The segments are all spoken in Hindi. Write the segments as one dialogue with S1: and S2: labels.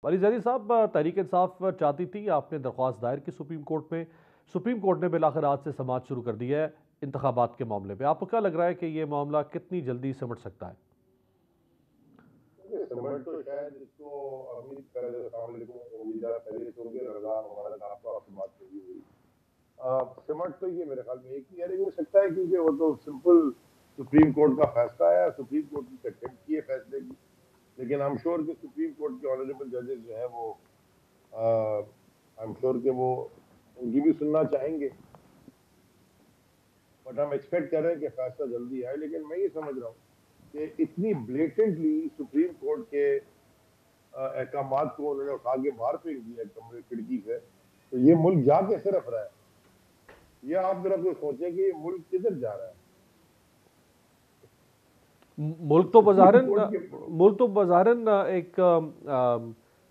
S1: अली जैदी साहब, तहरीक इंसाफ चाहती थी, आपने दरख्वास्त दायर की सुप्रीम कोर्ट में। सुप्रीम कोर्ट ने बिलाखिर आज से समाअत शुरू कर दी है इंतखाबात के मामले पे। आपको क्या लग रहा है कि ये मामला कितनी जल्दी सिमट सकता है?
S2: सिमट तो शायद इसको अभी पहले अस्सलाम वालेकुम उम्मीद है पहले से होंगे रमजान मुबारक आपको आपसे बात हुई हुई सिमट तो ये मेरे ख्याल में एक ही है, लेकिन हो सकता है क्योंकि वो तो सिंपल सुप्रीम कोर्ट का फैसला है, सुप्रीम कोर्ट की कंटेम्प्ट की है फैसले की। लेकिन आई एम श्योर कि सुप्रीम कोर्ट के ऑनरेबल जजेस जो है वो आई एम श्योर कि वो उनकी भी सुनना चाहेंगे, बट हम एक्सपेक्ट कर रहे हैं कि फैसला जल्दी आए। लेकिन मैं ये समझ रहा हूँ कि इतनी ब्लेटेंटली सुप्रीम कोर्ट के अहकामात को उन्होंने उठा के बाहर फेंक दिया कमरे खिड़की से, तो ये मुल्क जा कैसे रख रहा है? ये आप जरा कोई सोचें कि ये मुल्क किधर जा रहा है।
S1: मुल्क तो बज़ाहिरन एक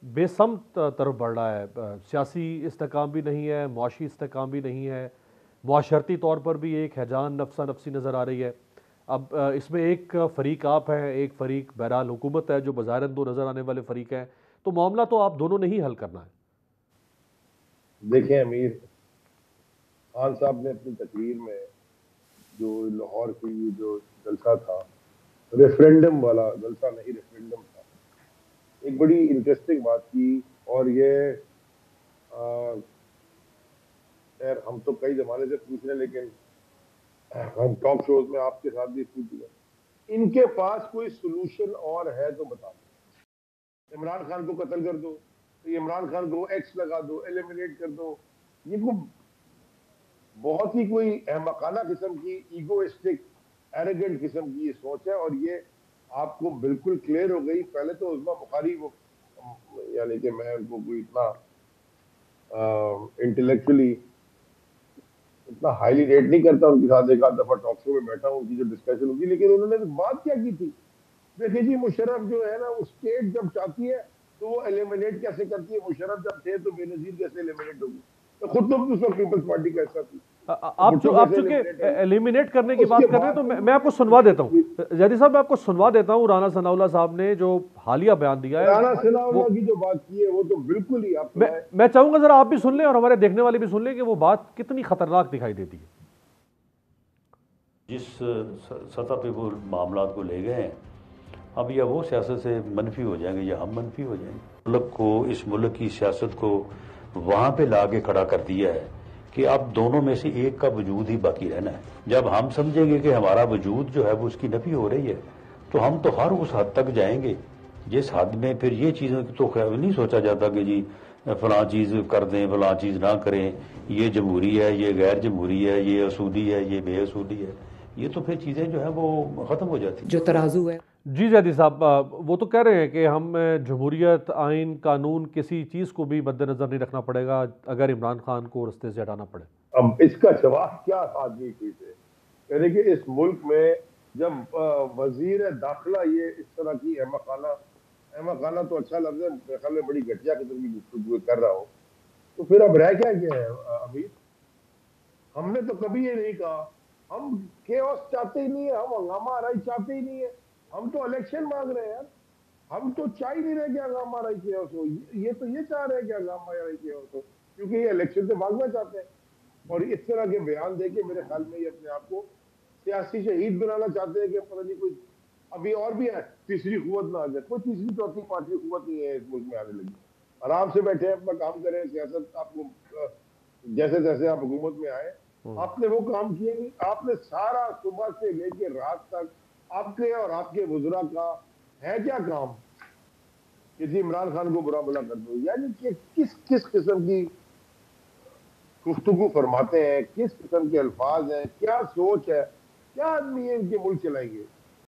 S1: बेसमत तरफ बढ़ रहा है। सियासी इस्तेकाम भी नहीं है, मुआशी इस्तेकाम भी नहीं है, मुआशरती तौर पर भी एक हैजान नफसा नफसी नज़र आ रही है। अब इसमें एक फ़रीक आप हैं, एक फ़रीक बहरहाल हुकूमत है, जो बज़ाहिरन दो नज़र आने वाले फ़रीक हैं। तो मामला तो आप दोनों ने ही हल करना है।
S2: देखें अमीर खान साहब ने अपनी तकरीर में जो लाहौर की जो जलसा था, रेफरेंडम वाला जलसा नहीं रेफरेंडम था, एक बड़ी इंटरेस्टिंग बात की। और ये यार हम तो कई जमाने से पूछ रहे हैं, लेकिन हम टॉक शोज में आपके साथ भी पूछ रहे हैं, इनके पास कोई सोल्यूशन और है तो बता दो। इमरान खान को कत्ल कर दो, तो इमरान खान को एक्स लगा दो, एलिमिनेट कर दो। ये को बहुत ही कोई अहमकाना किस्म की ईगोइस्टिक एरोगेंट किस्म की ये सोच है, और ये आपको बिल्कुल क्लियर हो गई। पहले तो उस्मा बुखारी वो यानी कि मैं उनको कोई इतना इंटेलेक्चुअली इतना हाईली रेट नहीं करता, उनके साथ एक आध दफा टॉक शो में बैठा हूँ, उनकी जो डिस्कशन होगी, लेकिन उन्होंने बात क्या की थी? देखिए जी, मुशर्रफ जो है ना, वो स्टेट जब चाहती है तो वो एलिमिनेट कैसे करती है। मुशर्रफ जब थे तो बेनजीर कैसे एलिमिनेट होगी? तो खुद तो उस वक्त पीपल्स पार्टी का हिस्सा थी, तो भुट्टो
S1: आप
S2: कैसे
S1: चूंकि
S2: एलिमिनेट होगी?
S1: एलिमिनेट करने की
S2: उसके
S1: बात कर रहे हैं,
S2: बाद
S1: तो
S2: तो
S1: मैं आपको सुनवा देता हूँ। जैदी साहब, मैं आपको सुनवा देता हूँ। राना सनाउल्लाह साहब ने जो हालिया बयान दिया है,
S2: राणा
S1: वो
S2: सनाउल्लाह की जो बात की है वो तो बिल्कुल ही आप सुनाए।
S1: मैं चाहूंगा जरा आप भी सुन लें और हमारे देखने वाले भी सुन लें कि वो बात कितनी खतरनाक दिखाई देती है।
S3: जिस सतह पे वो मामला को ले गए हैं, अब या वो सियासत से मनफी हो जाएंगे या हम मनफी हो जाएंगे। मुल्क को, इस मुल्क की सियासत को वहाँ पे ला के खड़ा कर दिया है कि अब दोनों में से एक का वजूद ही बाकी रहना है। जब हम समझेंगे कि हमारा वजूद जो है वो उसकी नफी हो रही है, तो हम तो हर उस हद तक जाएंगे जिस हद में फिर ये चीज़ें तो खैर नहीं सोचा जाता कि जी फलां चीज़ कर दें, फलां चीज़ ना करें, ये जमहूरी है, ये गैर जमहूरी है, ये असूली है, ये बेअसूली है। ये तो फिर चीज़ें जो है वो ख़त्म हो जाती
S4: जो तराजू है।
S1: जी जैदी साहब, वो तो कह रहे हैं कि हम जमहूरियत, आइन, कानून, किसी चीज़ को भी मद्देनज़र नहीं रखना पड़ेगा अगर इमरान खान को रास्ते से हटाना पड़े।
S2: अब इसका जवाब क्या आदमी कीजिए? यानी कि इस मुल्क में जब वजीर दाखिला ये इस तरह की अहमकाना तो अच्छा लफ्ज है, मेरे ख्याल में बड़ी घटिया किस्म की गुफ्तगू कर रहा हो, तो फिर अब रह क्या गया है? अमीर, हमने तो कभी ये नहीं कहा हम केओस चाहते ही नहीं है, हम हंगामा आराई चाहते ही नहीं है। हम तो इलेक्शन मांग रहे हैं यार, हम तो चाह ही नहीं रहे कि हंगामा आराई केओस हो। ये तो ये चाह रहे हैं कि हंगामा आराई केओस हो, क्योंकि ये इलेक्शन से भागना चाहते हैं। और इस तरह के बयान देके मेरे ख्याल में ये अपने आप को सियासी शहीद बनाना चाहते हैं कि पता नहीं कोई अभी और भी है तीसरी कुव्वत ना आ जाए। कोई तीसरी चौथी पांचवी कुव्वत नहीं है इस मुल्क में आने लगी। आराम से बैठे अपना काम करें, सियासत आपको जैसे जैसे आप हुकूमत में आए आपने वो काम किए नहीं। आपने सारा सुबह से लेकर रात तक आपके और आपके बुजुर्ग का है क्या काम कि जी इमरान खान को बुरा भला कर दो? यानी कि किस किस किस्म की गुफ्तगू फरमाते हैं, किस किस्म के अल्फाज हैं, क्या सोच है, क्या आदमी है इनके मुल्क चलाएंगे?